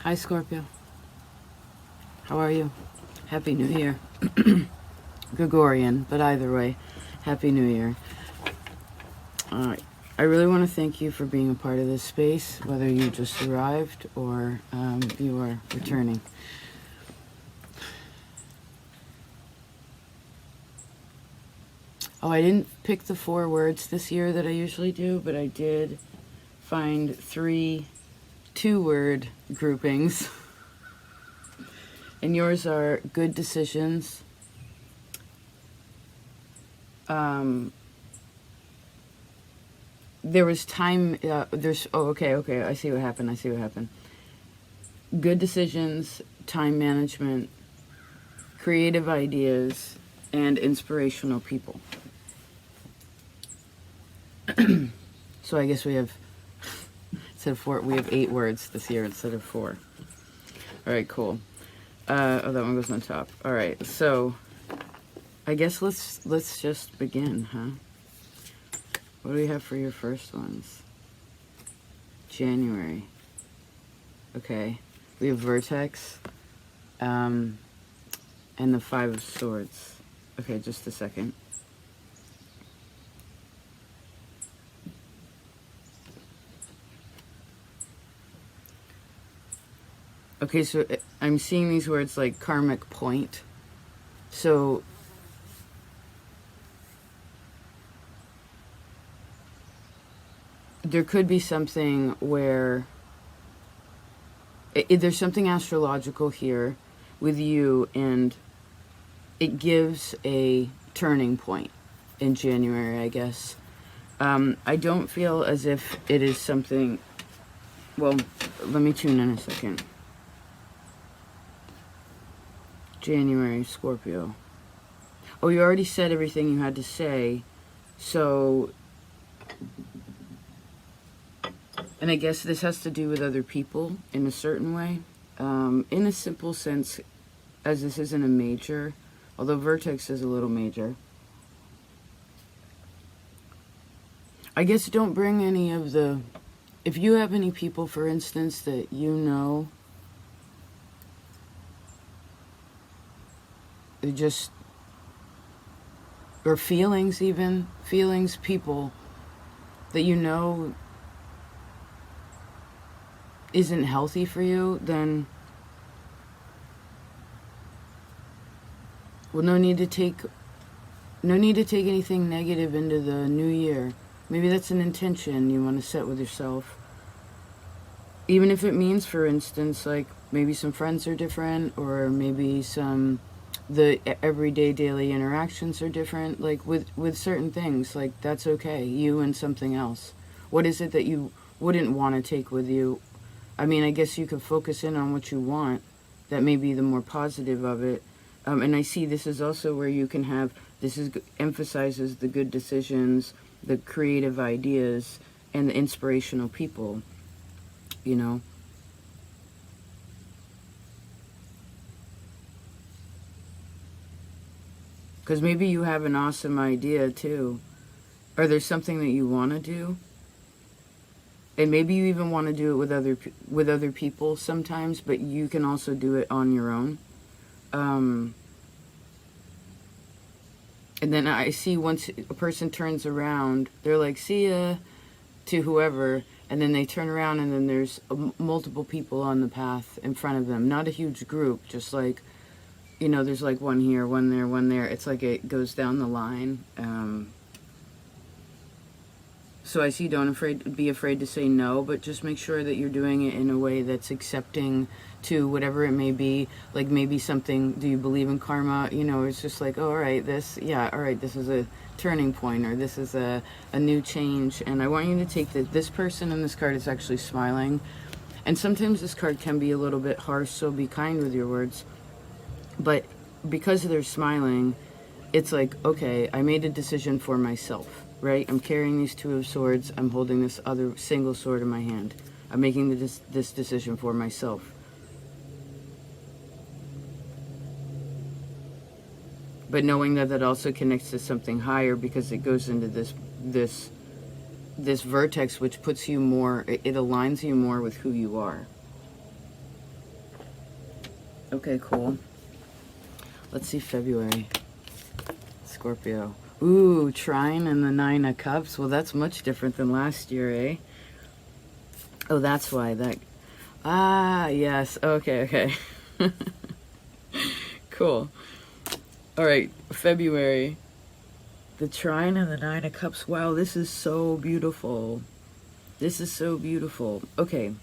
Hi, Scorpio. How are you? Happy New Year. Gregorian, but either way, Happy New Year. I really want to thank you for being a part of this space, whether you just arrived or you are returning. Oh, I didn't pick the 4 words this year that I usually do, but I did find 3 2-word groupings. And yours are good decisions. There was time, okay, I see what happened. Good decisions, time management, creative ideas, and inspirational people. So I guess we have, instead of 4, we have 8 words this year instead of 4. All right, cool. That one goes on top. All right, so I guess let's just begin, huh? What do we have for your first ones? January. Okay, we have Vertex, and the 5 of Swords. Okay, just a second. Okay, so I'm seeing these words like karmic point. So there could be something where there's something astrological here with you, and it gives a turning point in January, I guess. I don't feel as if it is something... Well, let me tune in a second. January, Scorpio. Oh, you already said everything you had to say, so... And I guess this has to do with other people in a certain way. In a simple sense, as this isn't a major, although Vertex is a little major. I guess don't bring any of the... If you have any people, for instance, that you know, just... Or feelings even. Feelings, people that you know isn't healthy for you, then... Well, no need to take anything negative into the new year. Maybe that's an intention you want to set with yourself. Even if it means, for instance, like maybe some friends are different, or maybe the everyday daily interactions are different, like with certain things, like that's okay, you and something else. What is it that you wouldn't want to take with you? I mean, I guess you could focus in on what you want. That may be the more positive of it. And I see this is also where you can have, emphasizes the good decisions, the creative ideas, and the inspirational people, you know. Because maybe you have an awesome idea too. Or there's something that you want to do. And maybe you even want to do it with other people sometimes, but you can also do it on your own. And then I see once a person turns around, they're like, see ya, to whoever, and then they turn around and then there's multiple people on the path in front of them. Not a huge group, just like, you know, there's like one here, one there, one there. It's like it goes down the line. So I see don't be afraid to say no, but just make sure that you're doing it in a way that's accepting to whatever it may be. Like maybe something, do you believe in karma? You know, it's just like, oh, all right, this is a turning point, or this is a new change. And I want you to take this person in this card is actually smiling. And sometimes this card can be a little bit harsh, so be kind with your words. But because they're smiling, it's like, okay, I made a decision for myself. Right? I'm carrying these 2 of Swords. I'm holding this other single sword in my hand. I'm making this decision for myself. But knowing that also connects to something higher, because it goes into this vertex, which puts you more, it aligns you more with who you are. Okay, cool. Let's see February. Scorpio. Ooh, trine and the Nine of Cups. Well, that's much different than last year, eh? Oh, that's why that... Ah, yes. Okay, okay. Cool. All right, February. The trine and the Nine of Cups. Wow, this is so beautiful. This is so beautiful. Okay.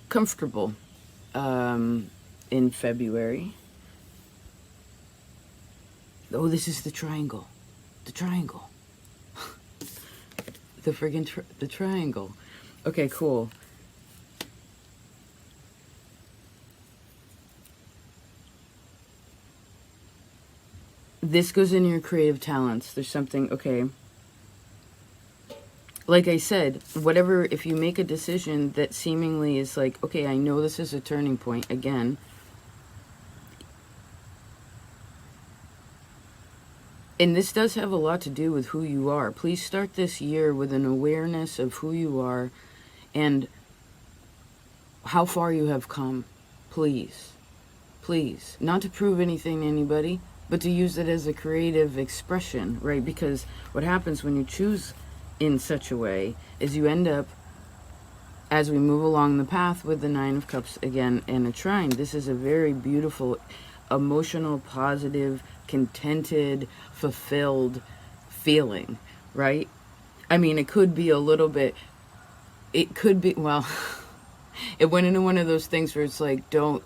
Comfortable in February. Oh, this is the triangle. The triangle. The friggin' the triangle. Okay, cool. This goes in your creative talents. There's something, okay. Like I said, whatever, if you make a decision that seemingly is like, okay, I know this is a turning point, again. And this does have a lot to do with who you are. Please start this year with an awareness of who you are and how far you have come. Please. Please. Not to prove anything to anybody, but to use it as a creative expression, right? Because what happens when you choose in such a way is you end up, as we move along the path with the Nine of Cups again and a trine, this is a very beautiful, emotional, positive, contented, fulfilled feeling, right? I mean, it could be a little bit, it could be, well, it went into one of those things where it's like, don't,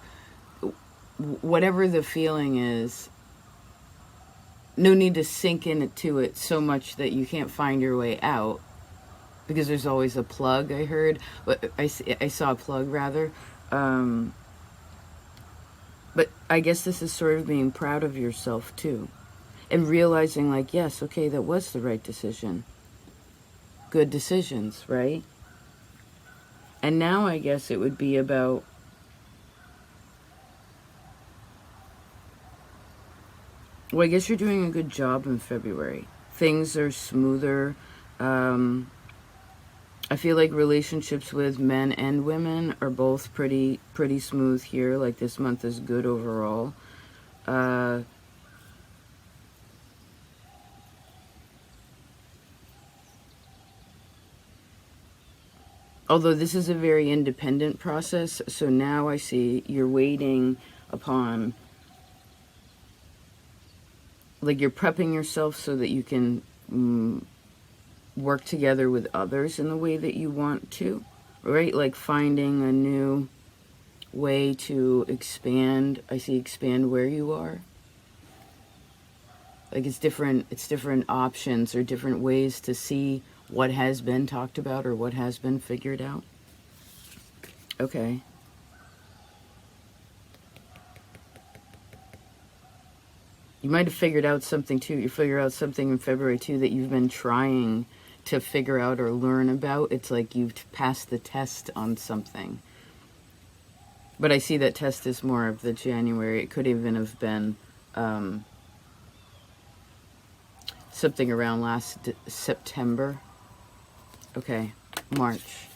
whatever the feeling is, no need to sink into it so much that you can't find your way out, because there's always a plug, I heard, but I saw a plug rather. But I guess this is sort of being proud of yourself too, and realizing like, yes, okay, that was the right decision. Good decisions, right? And now I guess it would be about well, I guess you're doing a good job in February. Things are smoother. I feel like relationships with men and women are both pretty smooth here. Like this month is good overall. Although this is a very independent process, so now I see you're waiting upon, like you're prepping yourself so that you can work together with others in the way that you want to, right? Like finding a new way to expand. I see expand where you are. Like it's different options or different ways to see what has been talked about or what has been figured out. Okay. You might have figured out something too. You figure out something in February too that you've been trying to figure out or learn about. It's like you've passed the test on something. But I see that test is more of the January. It could even have been something around last September. Okay, March.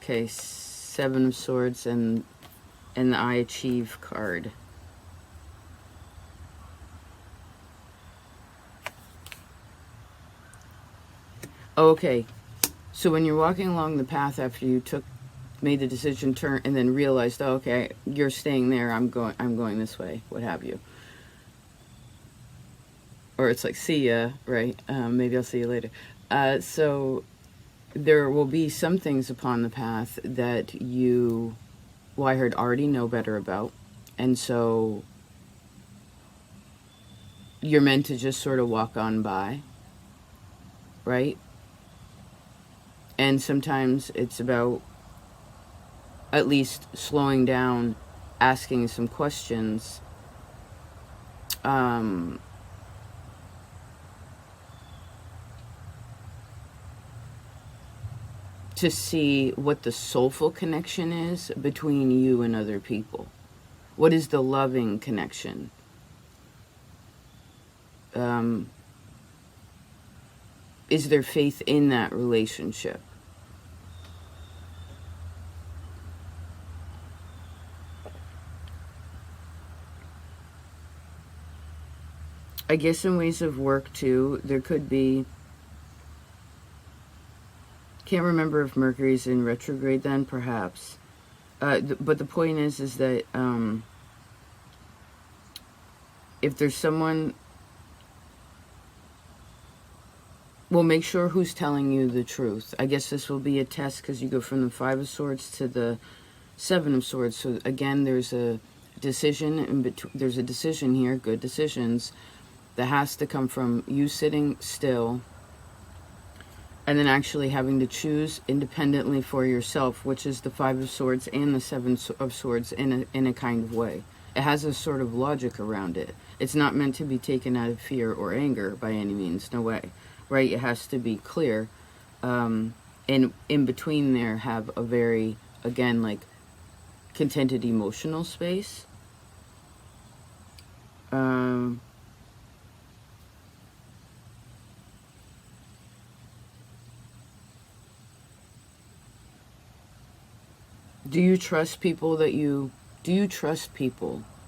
Okay, Seven of Swords and the I Achieve card. Okay, so when you're walking along the path after you made the decision, turn, and then realized, oh, okay, you're staying there. I'm going this way. What have you? Or it's like, see ya, right? Maybe I'll see you later. So there will be some things upon the path that you, well, I heard already know better about. And so you're meant to just sort of walk on by, right? And sometimes it's about at least slowing down, asking some questions, to see what the soulful connection is between you and other people. What is the loving connection? Is there faith in that relationship? I guess in ways of work too, there could be, can't remember if Mercury's in retrograde then, perhaps. But the point is that if there's someone, well, make sure who's telling you the truth. I guess this will be a test because you go from the Five of Swords to the Seven of Swords. So again, there's a decision in between. There's a decision here, good decisions, that has to come from you sitting still and then actually having to choose independently for yourself, which is the Five of Swords and the Seven of Swords in a kind of way. It has a sort of logic around it. It's not meant to be taken out of fear or anger by any means, no way. Right? It has to be clear. And in between there have a very, again, like, contented emotional space. Do you trust people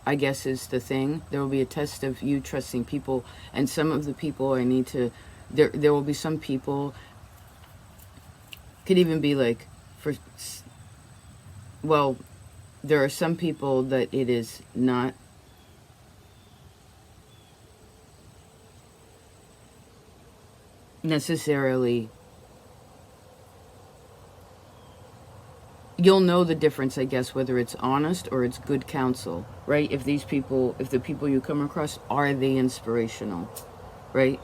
I guess is the thing. There will be a test of you trusting people, and some of the people I need to, there will be some people, could even be like, well, there are some people that it is not necessarily, you'll know the difference, I guess, whether it's honest or it's good counsel, right? If the people you come across, are they inspirational, right?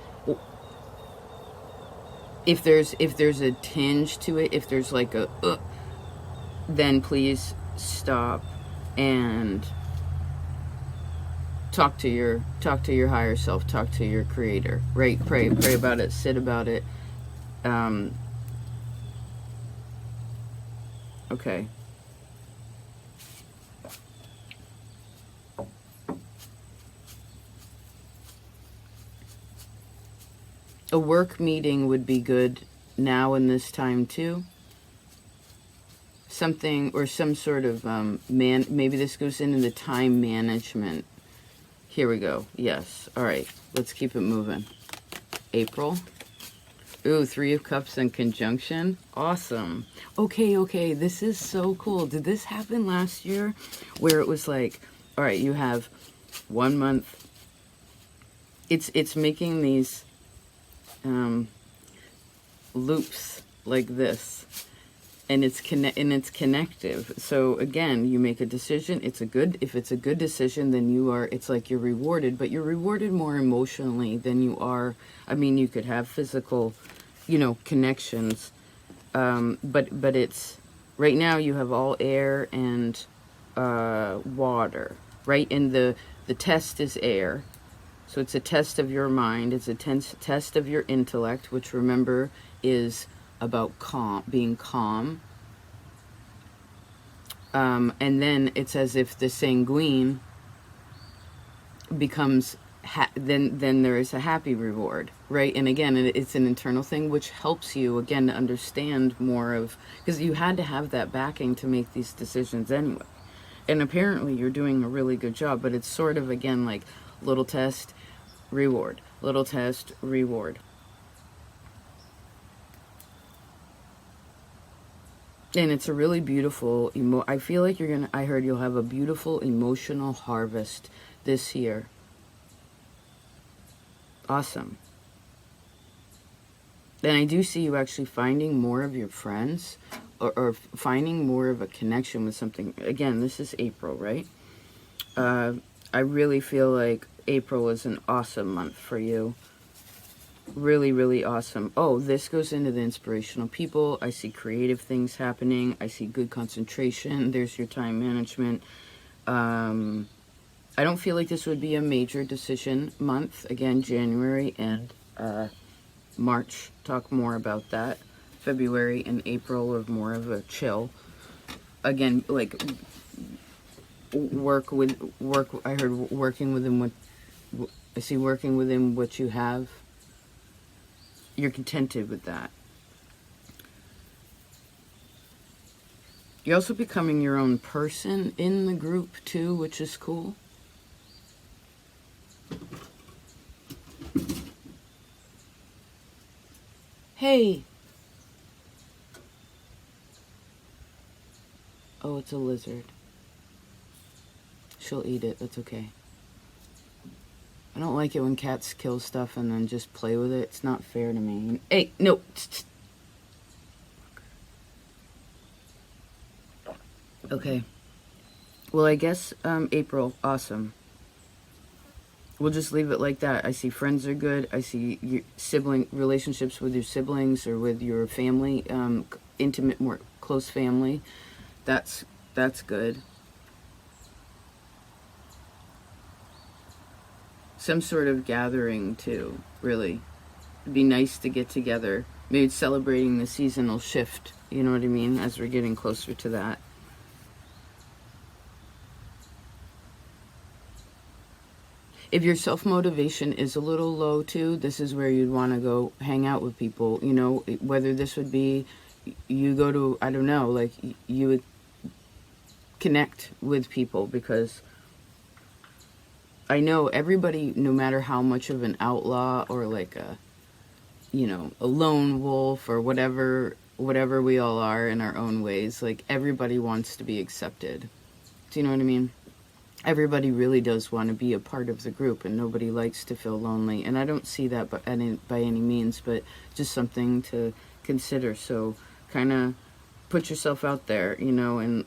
If there's a tinge to it, if there's like a, then please stop and talk to your higher self, talk to your creator, right? Pray about it, sit about it. Okay. A work meeting would be good now in this time too. Something or some sort of maybe this goes into the time management. Here we go. Yes. All right. Let's keep it moving. April. Ooh, Three of Cups in conjunction. Awesome. Okay. This is so cool. Did this happen last year where it was like, all right, you have 1 month. It's making these loops like this, and it's connective. So again, you make a decision. If it's a good decision, then it's like you're rewarded, but you're rewarded more emotionally than you are. I mean, you could have physical, connections, but it's right now you have all air and water, right? And the test is air. So it's a test of your mind. It's a test of your intellect, which, remember, is about being calm. And then it's as if the sanguine becomes, then there is a happy reward, right? And again, it's an internal thing, which helps you, again, to understand more of, because you had to have that backing to make these decisions anyway. And apparently you're doing a really good job, but it's sort of, again, like little test, reward, little test, reward. And it's a really beautiful, I feel like I heard you'll have a beautiful emotional harvest this year. Awesome. And I do see you actually finding more of your friends, or finding more of a connection with something. Again, this is April, right? I really feel like April is an awesome month for you. Really, really awesome. Oh, this goes into the inspirational people. I see creative things happening. I see good concentration. There's your time management. I don't feel like this would be a major decision month. Again, January and March. Talk more about that. February and April are more of a chill. Again, like work. I heard working within what I see. Working within what you have. You're contented with that. You're also becoming your own person in the group too, which is cool. Hey. Oh, it's a lizard. She'll eat it. That's okay. I don't like it when cats kill stuff and then just play with it. It's not fair to me. Hey, no. Okay. Well, I guess April, awesome. We'll just leave it like that. I see friends are good. I see your sibling relationships with your siblings or with your family, intimate, more close family. That's good. Some sort of gathering too. Really, it'd be nice to get together. Maybe it's celebrating the seasonal shift. You know what I mean? As we're getting closer to that. If your self-motivation is a little low too, this is where you'd want to go hang out with people, you know, whether this would be you go to, I don't know, like you would connect with people, because I know everybody, no matter how much of an outlaw or like a, you know, a lone wolf or whatever we all are in our own ways, like everybody wants to be accepted. Do you know what I mean? Everybody really does want to be a part of the group, and nobody likes to feel lonely. And I don't see that by any means, but just something to consider. So kind of put yourself out there, you know, and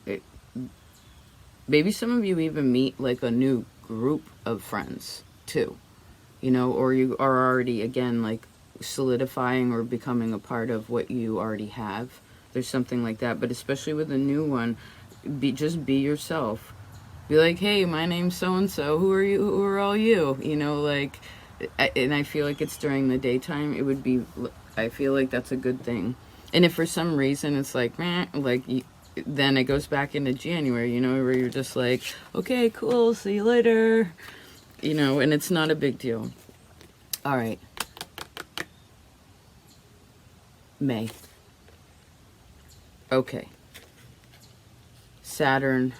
maybe some of you even meet like a new group of friends too, you know, or you are already, again, like solidifying or becoming a part of what you already have. There's something like that, but especially with a new one, just be yourself. Be like, hey, my name's so-and-so. Who are you? Who are all you? You know, like, and I feel like it's during the daytime. It would be, I feel like that's a good thing. And if for some reason it's like, meh, like, then it goes back into January, you know, where you're just like, okay, cool, see you later. You know, and it's not a big deal. All right. May. Okay. Saturn.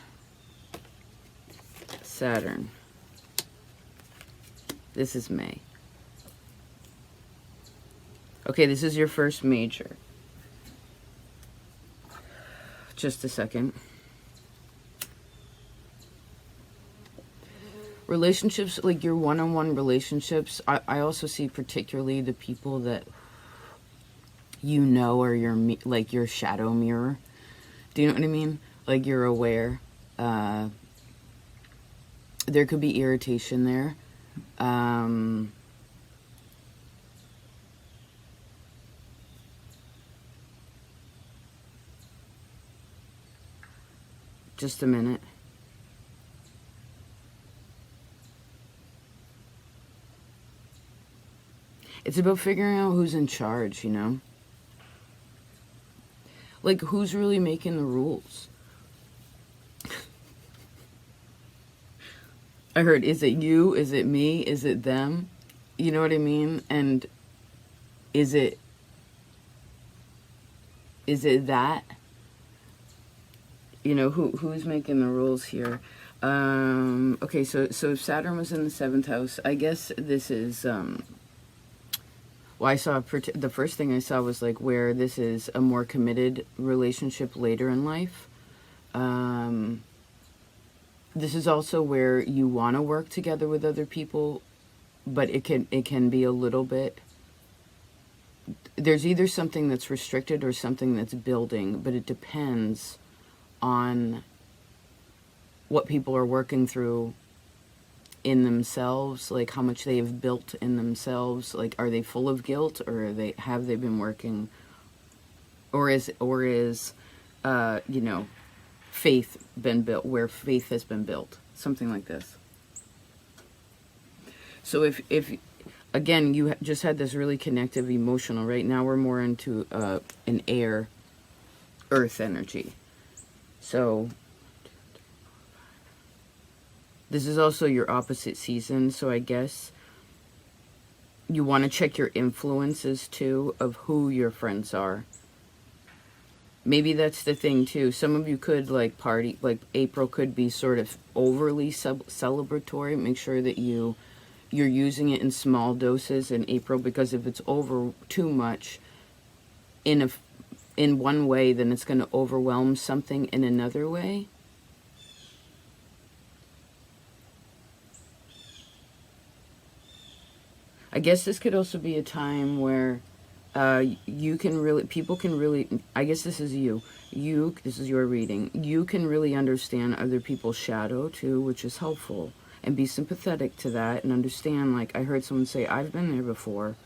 This is May. Okay, this is your first major. Just a second. Relationships, like your one-on-one relationships, I also see particularly the people that you know are your shadow mirror. Do you know what I mean? Like you're aware. There could be irritation there. Just a minute. It's about figuring out who's in charge, you know? Like, who's really making the rules? I heard, is it you? Is it me? Is it them? You know what I mean? And is it that? You know, who's making the rules here? Okay, so if Saturn was in the 7th house, I guess this is, well, I saw, the first thing I saw was like where this is a more committed relationship later in life. This is also where you want to work together with other people, but it can be a little bit, there's either something that's restricted or something that's building, but it depends on what people are working through in themselves, like how much they have built in themselves. Like, are they full of guilt, or have they been working, or is you know, faith been built, where faith has been built, something like this. So if again, you just had this really connective emotional, right now we're more into an earth energy. So this is also your opposite season, so I guess you want to check your influences too, of who your friends are. Maybe that's the thing too. Some of you could like party, like April could be sort of overly celebratory. Make sure that you're using it in small doses in April, because if it's over too much, in one way, then it's going to overwhelm something in another way. I guess this could also be a time where people can really, I guess this is this is your reading. You can really understand other people's shadow too, which is helpful, and be sympathetic to that and understand, like I heard someone say, I've been there before.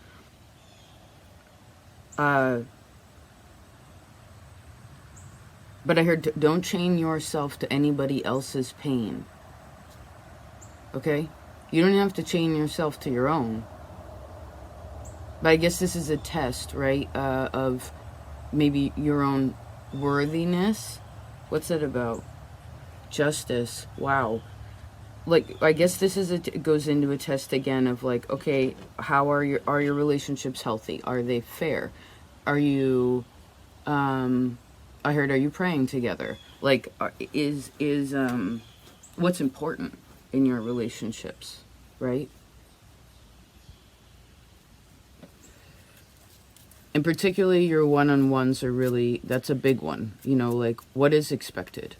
But I heard, don't chain yourself to anybody else's pain. Okay? You don't have to chain yourself to your own. But I guess this is a test, right, of maybe your own worthiness. What's that about? Justice. Wow. Like, I guess this is goes into a test again of like, okay, how are your relationships healthy? Are they fair? Are you, I heard, are you praying together? Like, is what's important in your relationships, right? And particularly your one-on-ones are really, that's a big one. You know, like, what is expected?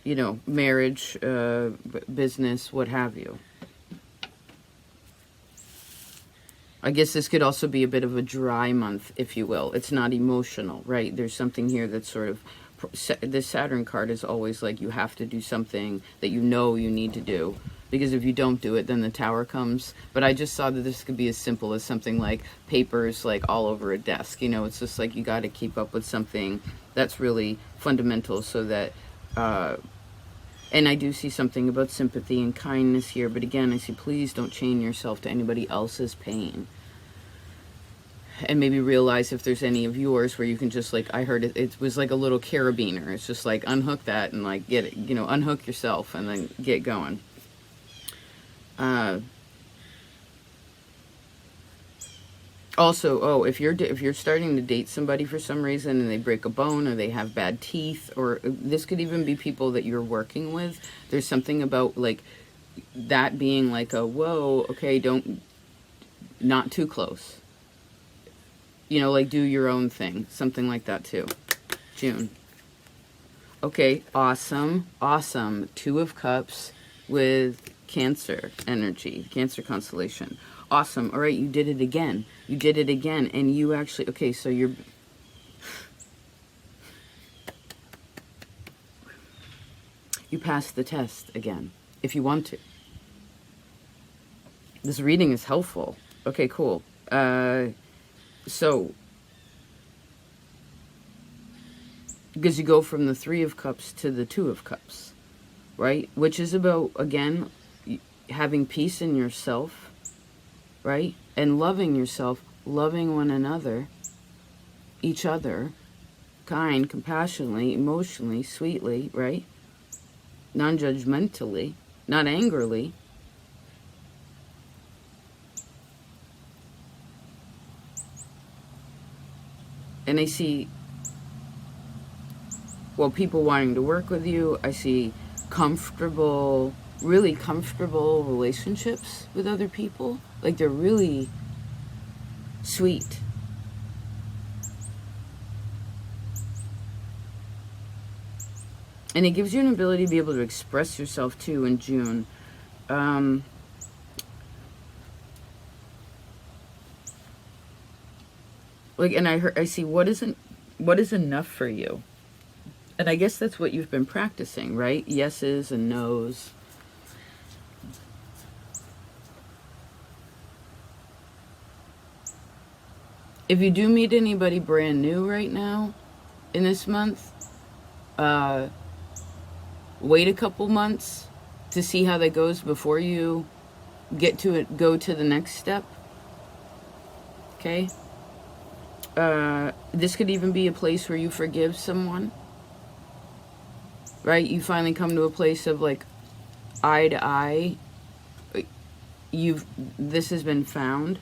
You know, marriage, business, what have you. I guess this could also be a bit of a dry month, if you will. It's not emotional, right? There's something here that's sort of, this Saturn card is always like you have to do something that you know you need to do. Because if you don't do it, then the Tower comes. But I just saw that this could be as simple as something like papers like all over a desk. You know, it's just like you got to keep up with something that's really fundamental so that, and I do see something about sympathy and kindness here. But again, I see, please don't chain yourself to anybody else's pain. And maybe realize if there's any of yours where you can just like, I heard it was like a little carabiner. It's just like unhook that and like get it, you know, unhook yourself and then get going. Also, if you're starting to date somebody for some reason and they break a bone or they have bad teeth, or this could even be people that you're working with, there's something about like that being like a, whoa, okay, not too close. You know, like do your own thing, something like that too. June. Okay, awesome. Two of Cups with Cancer energy, Cancer constellation. Awesome. All right, you did it again. And you actually, okay, so you passed the test again, if you want to. This reading is helpful. Okay, cool. So, because you go from the Three of Cups to the Two of Cups, right? Which is about, again, having peace in yourself, right? And loving yourself, loving one another, each other, kind, compassionately, emotionally, sweetly, right? Non-judgmentally, not angrily. And I see, well, people wanting to work with you. I see really comfortable relationships with other people. Like they're really sweet. And it gives you an ability to be able to express yourself too in June. Like, and I see what is enough for you. And I guess that's what you've been practicing, right? Yeses and nos. If you do meet anybody brand new right now in this month, wait a couple months to see how that goes before you go to the next step. Okay? This could even be a place where you forgive someone. Right? You finally come to a place of like eye to eye. This has been found.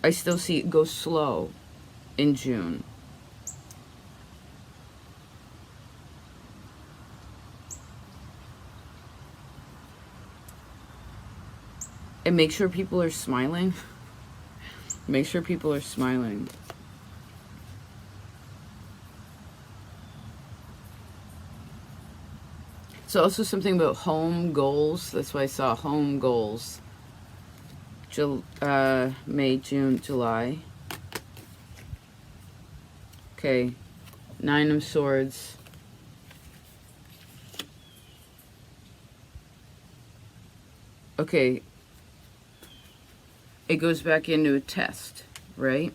I still see it go slow in June. And make sure people are smiling. Make sure people are smiling. It's also something about home goals. That's why I saw home goals. May, June, July. Okay. 9 of Swords. Okay. It goes back into a test, right?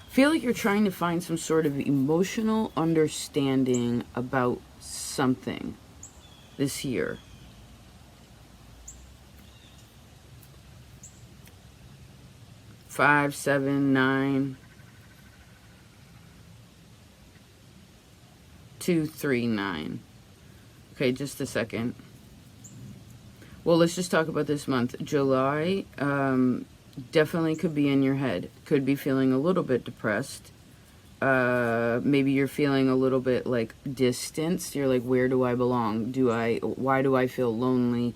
I feel like you're trying to find some sort of emotional understanding about something this year. Five, 7, 9, 2, 3, 9. Okay, just a second. Well, let's just talk about this month. July, definitely could be in your head. Could be feeling a little bit depressed. Maybe you're feeling a little bit like distanced. You're like, where do I belong? Why do I feel lonely?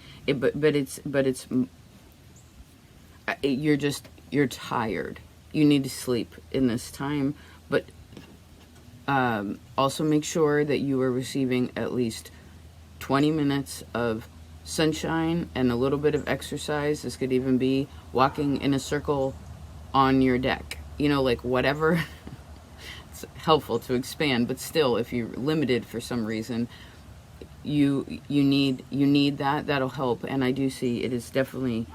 You're tired. You need to sleep in this time. But also make sure that you are receiving at least 20 minutes of sunshine and a little bit of exercise. This could even be walking in a circle on your deck. You know, like whatever. It's helpful to expand, but still, if you're limited for some reason, you need that. That'll help. And I do see it is definitely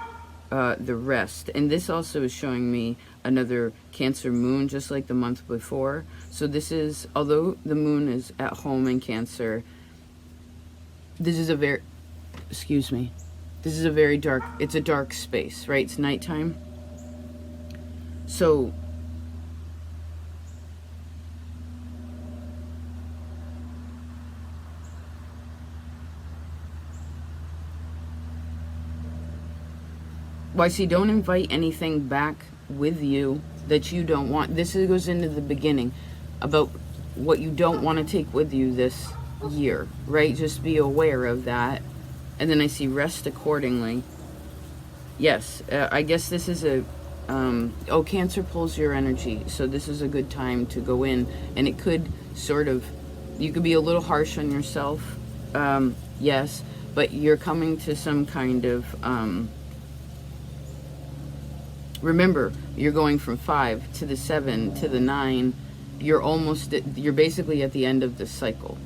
the rest. And this also is showing me another Cancer moon, just like the month before. So this is, although the moon is at home in Cancer, this is a very, excuse me, this is a very dark, it's a dark space, right? It's nighttime. So well, I see, don't invite anything back with you that you don't want. This goes into the beginning about what you don't want to take with you this year, right? Just be aware of that. And then I see rest accordingly. Yes, I guess this is a, Cancer pulls your energy. So this is a good time to go in. And it could sort of, you could be a little harsh on yourself. Yes, but you're coming to some kind of, remember, you're going from 5 to the 7 to the 9. You're basically at the end of the cycle.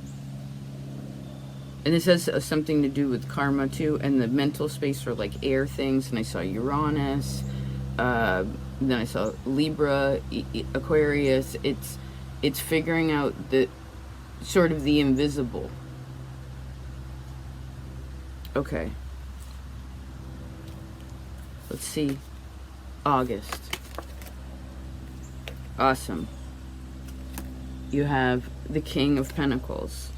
And this has something to do with karma too, and the mental space for like air things. And I saw Uranus, then I saw Libra, Aquarius. It's figuring out the sort of the invisible. Okay. Let's see. August. Awesome. You have the King of Pentacles.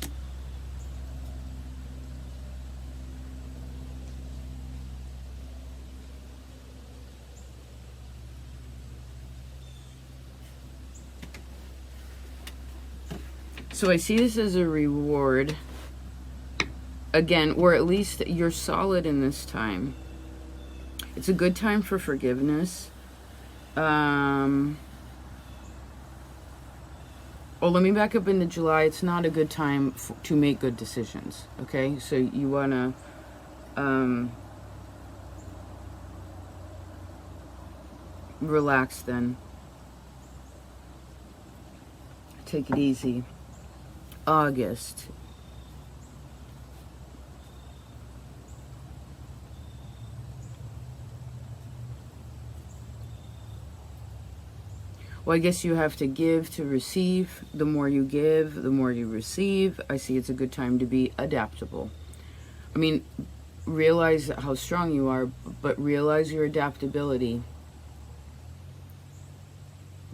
So I see this as a reward. Again, or at least you're solid in this time. It's a good time for forgiveness. Oh, let me back up into July. It's not a good time to make good decisions. Okay, so you want to relax then. Take it easy. August. Well, I guess you have to give to receive. The more you give, the more you receive. I see it's a good time to be adaptable. I mean, realize how strong you are, but realize your adaptability.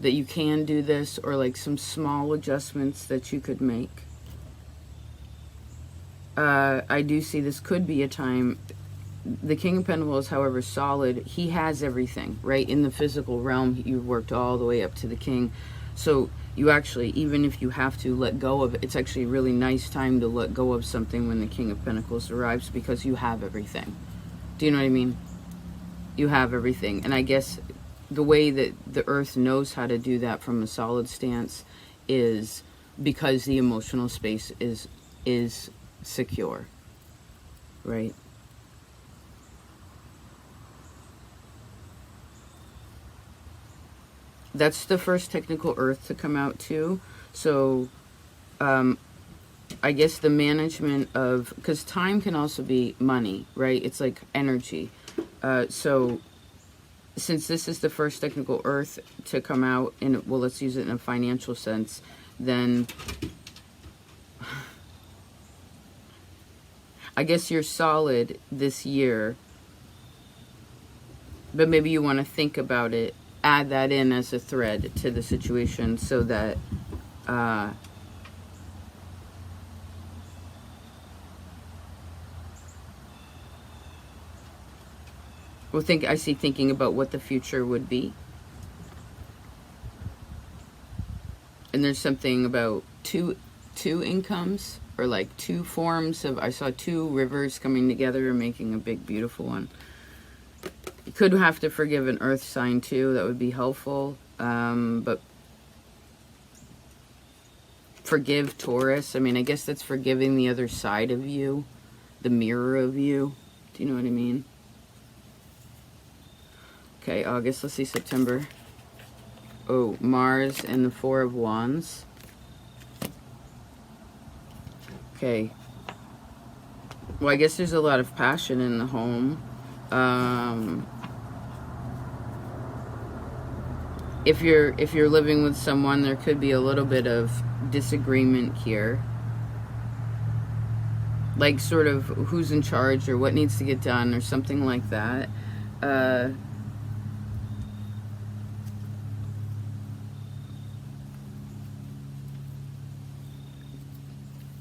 That you can do this, or like some small adjustments that you could make. I do see this could be a time. The King of Pentacles, however, solid. He has everything, right? In the physical realm, you've worked all the way up to the King. So you actually, even if you have to let go of it, it's actually a really nice time to let go of something when the King of Pentacles arrives, because you have everything. Do you know what I mean? You have everything. And I guess the way that the earth knows how to do that from a solid stance is because the emotional space is secure, right? That's the first technical earth to come out too. So I guess the management of, because time can also be money, right? It's like energy. So since this is the first technical earth to come out, and well, let's use it in a financial sense, then I guess you're solid this year, but maybe you want to think about it, add that in as a thread to the situation, so that well, I see thinking about what the future would be. And there's something about two incomes, or like two forms of, I saw two rivers coming together and making a big beautiful one. You could have to forgive an earth sign too, that would be helpful. But forgive Taurus, I mean, I guess that's forgiving the other side of you, the mirror of you. Do you know what I mean? Okay, August, let's see, September. Oh, Mars and the Four of Wands. Okay. Well, I guess there's a lot of passion in the home. If you're living with someone, there could be a little bit of disagreement here. Like sort of who's in charge or what needs to get done or something like that.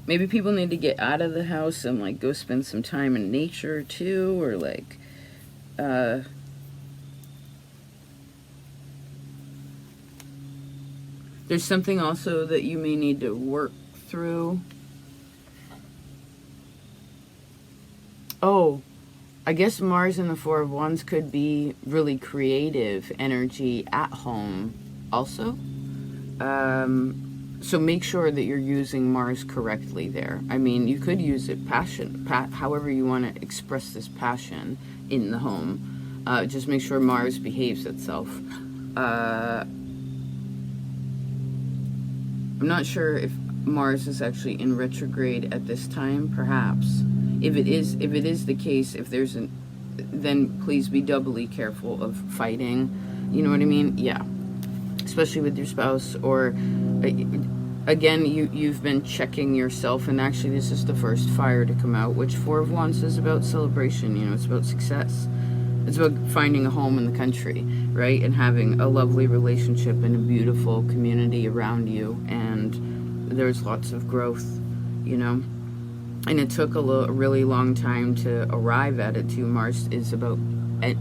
Maybe people need to get out of the house and like go spend some time in nature too, or like there's something also that you may need to work through. Oh, I guess Mars and the Four of Wands could be really creative energy at home also. So make sure that you're using Mars correctly there. I mean, you could use it however you want to express this passion in the home. Just make sure Mars behaves itself. I'm not sure if Mars is actually in retrograde at this time, perhaps. If it is the case, then please be doubly careful of fighting. You know what I mean? Yeah. Especially with your spouse, or again, you've been checking yourself, and actually this is the first fire to come out, which Four of Wands is about celebration. You know, it's about success. It's about finding a home in the country, right? And having a lovely relationship and a beautiful community around you, and there's lots of growth, you know. And it took a really long time to arrive at it too. Mars is about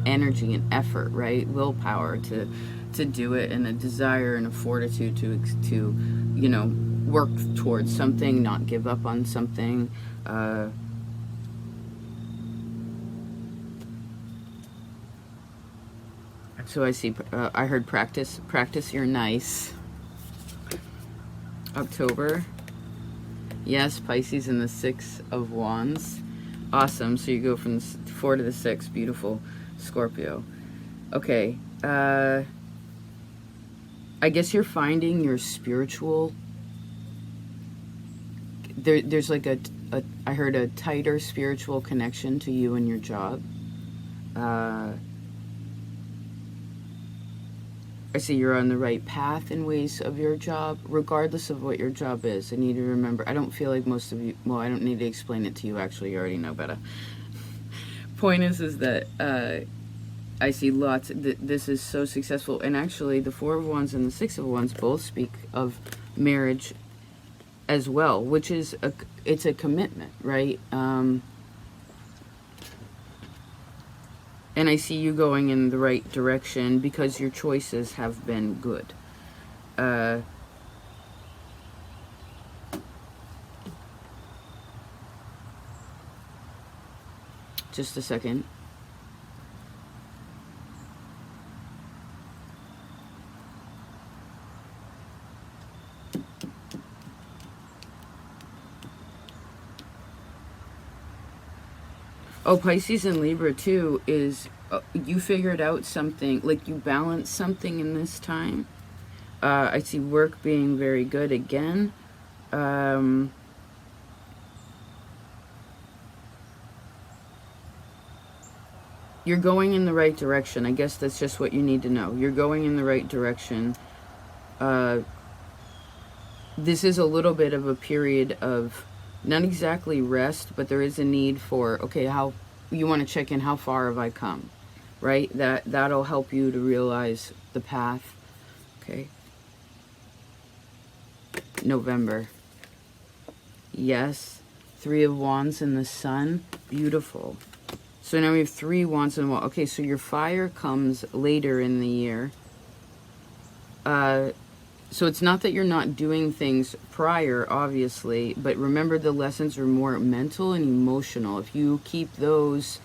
energy and effort, right? Willpower to do it, and a desire and a fortitude to you know, work towards something, not give up on something. So I see, I heard practice you're nice. October. Yes, Pisces and the Six of Wands. Awesome. So you go from the 4 to the 6. Beautiful. Scorpio. Okay. I guess you're finding your spiritual... There's like I heard a tighter spiritual connection to you and your job. I see you're on the right path in ways of your job, regardless of what your job is. I need to remember, I don't feel like most of you, well, I don't need to explain it to you, actually, you already know better. Point is that I see lots, this is so successful, and actually the Four of Wands and the Six of Wands both speak of marriage as well, which is, it's a commitment, right? And I see you going in the right direction because your choices have been good. Just a second. Oh, Pisces and Libra too is you figured out something, like you balanced something in this time. I see work being very good again. You're going in the right direction. I guess that's just what you need to know. You're going in the right direction. This is a little bit of a period of not exactly rest, but there is a need for, okay, how you want to check in, how far have I come, right? That'll help you to realize the path. Okay. November. Yes. 3 of Wands in the Sun. Beautiful. So now we have 3 Wands in the Wall. Okay, so your fire comes later in the year. So it's not that you're not doing things prior, obviously, but remember the lessons are more mental and emotional. If you keep those,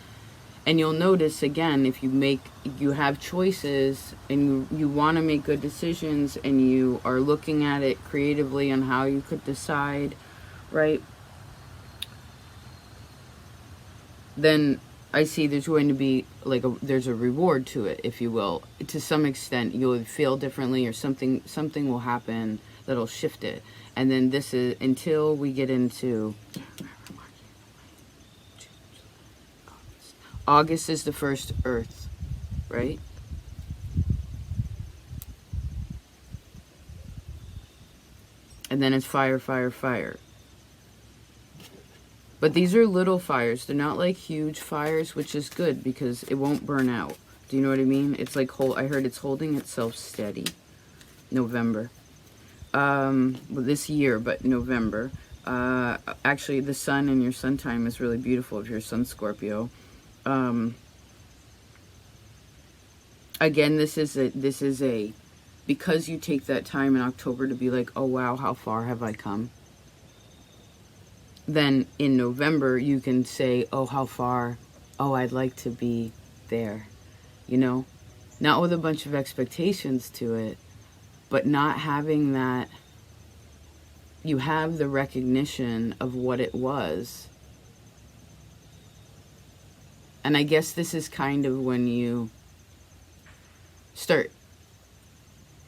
and you'll notice again, if you have choices and you want to make good decisions and you are looking at it creatively on how you could decide, right? Then I see there's going to be there's a reward to it, if you will. To some extent, you'll feel differently, or something will happen that'll shift it. And then this is until we get into August is the first Earth, right? And then it's fire, fire, fire. But these are little fires. They're not like huge fires, which is good because it won't burn out. Do you know what I mean? It's like I heard it's holding itself steady. November. Well, this year, but November. Actually, the sun and your sun time is really beautiful if you're sun Scorpio. Again, this is a because you take that time in October to be like, oh wow, how far have I come? Then in November, you can say, oh, how far? Oh, I'd like to be there. You know? Not with a bunch of expectations to it, but not having that. You have the recognition of what it was. And I guess this is kind of when you start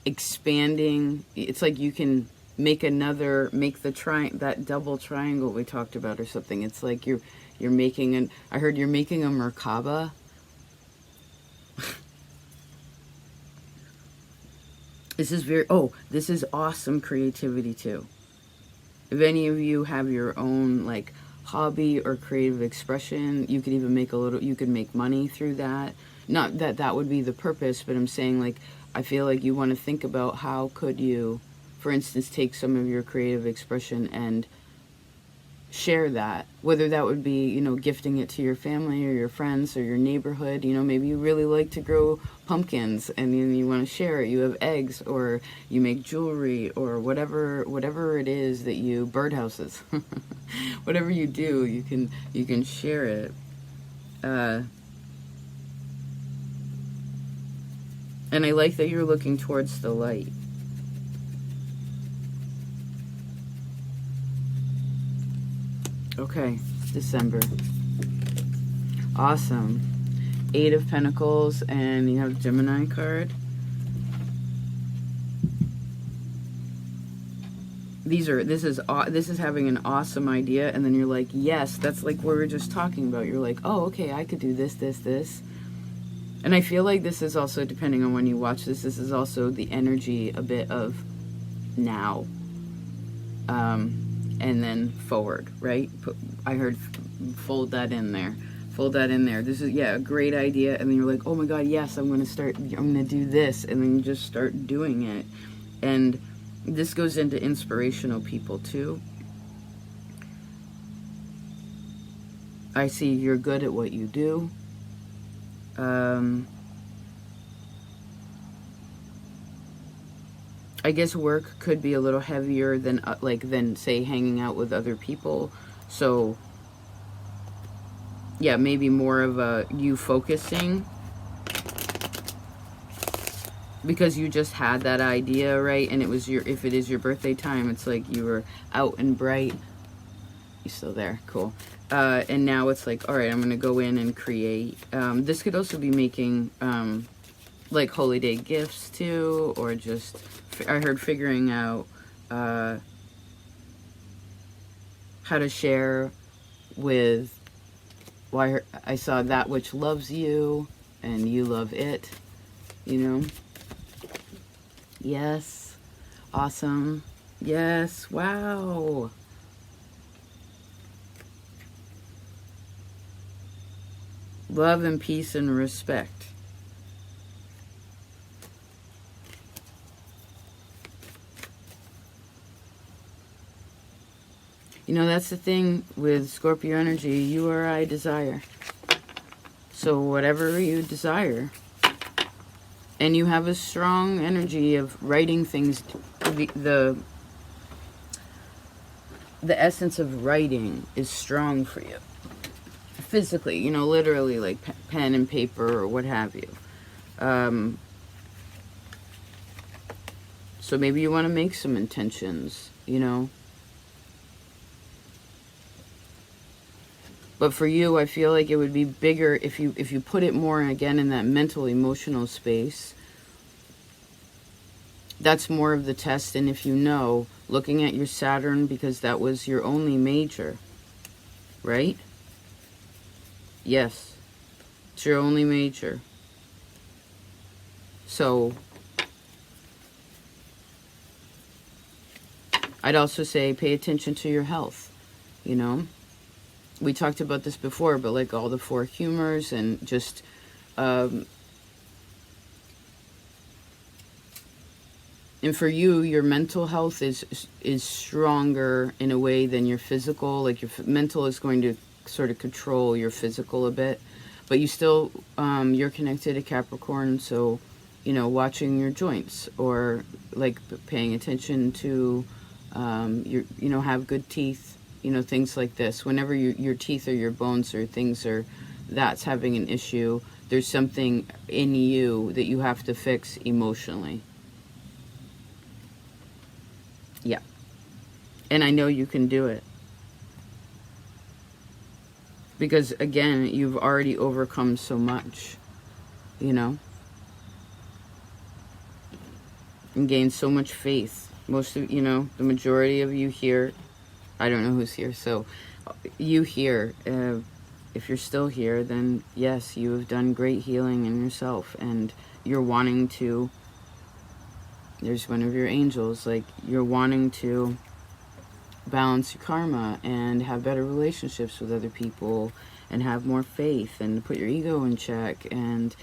expanding. It's like you can make that double triangle we talked about or something. It's like you're making I heard you're making a Merkaba. This is awesome creativity too. If any of you have your own like hobby or creative expression, you could even you could make money through that. Not that that would be the purpose, but I'm saying like, I feel like you want to think about how could you, for instance, take some of your creative expression and share that, whether that would be, you know, gifting it to your family or your friends or your neighborhood. You know, maybe you really like to grow pumpkins and you want to share it. You have eggs, or you make jewelry, or whatever it is that you, birdhouses, whatever you do, you can share it. And I like that you're looking towards the light. Okay, December. Awesome. 8 of Pentacles, and you have Gemini card. This is having an awesome idea, and then you're like, yes, that's like what we were just talking about. You're like, oh, okay, I could do this. And I feel like this is also, depending on when you watch this is also the energy a bit of now. And then forward, right? I heard fold that in there. This is, a great idea. And then you're like, oh my God, yes, I'm going to do this. And then you just start doing it. And this goes into inspirational people too. I see you're good at what you do. I I guess work could be a little heavier than than say hanging out with other people. So yeah, maybe more of a you focusing, because you just had that idea, right? And it was your, if it is your birthday time, it's like you were out and bright. You still there? Cool. And now it's like, all right, I'm gonna go in and create. This could also be making like holiday gifts too, or just, I heard figuring out how to share with, well, I saw that which loves you and you love it, you know? Yes. Awesome. Yes. Wow. Love and peace and respect. You know, that's the thing with Scorpio energy. You or I desire. So whatever you desire. And you have a strong energy of writing things. The essence of writing is strong for you. Physically, you know, literally like pen and paper or what have you. So maybe you want to make some intentions, you know. But for you, I feel like it would be bigger if you put it more, again, in that mental, emotional space. That's more of the test. And if you know, looking at your Saturn, because that was your only major, right? Yes. It's your only major. So I'd also say pay attention to your health, you know. We talked about this before, but like all the four humors and just and for you, your mental health is stronger in a way than your physical. Like your mental is going to sort of control your physical a bit, but you still you're connected to Capricorn, so you know, watching your joints or like paying attention to your, you know, have good teeth. You know, things like this. Whenever your teeth or your bones or things are, that's having an issue, there's something in you that you have to fix emotionally. Yeah. And I know you can do it. Because, again, you've already overcome so much, you know? And gained so much faith. Most of, you know, the majority of you here, I don't know who's here, so you here, if you're still here, then yes, you have done great healing in yourself, and you're wanting to, there's one of your angels, like you're wanting to balance your karma and have better relationships with other people and have more faith and put your ego in check, and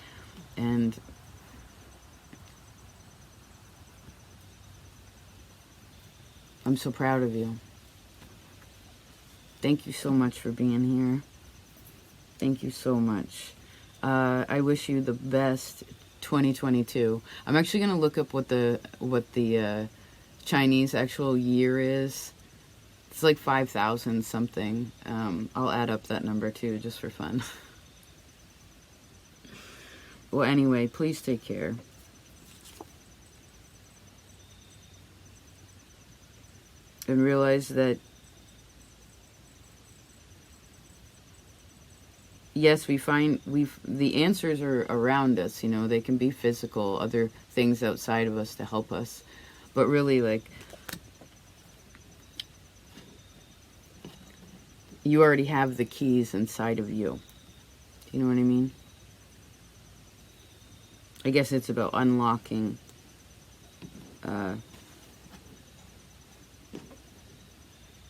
I'm so proud of you. Thank you so much for being here. Thank you so much. I wish you the best 2022. I'm actually going to look up what the Chinese actual year is. It's like 5,000 something. I'll add up that number too, just for fun. Well, anyway, please take care. And realize that yes, the answers are around us, you know, they can be physical, other things outside of us to help us. But really, like, you already have the keys inside of you. Do you know what I mean? I guess it's about unlocking.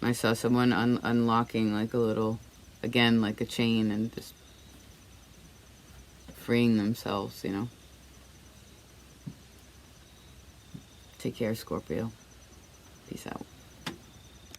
I saw someone unlocking like a little, again, like a chain, and just freeing themselves, you know. Take care, Scorpio. Peace out.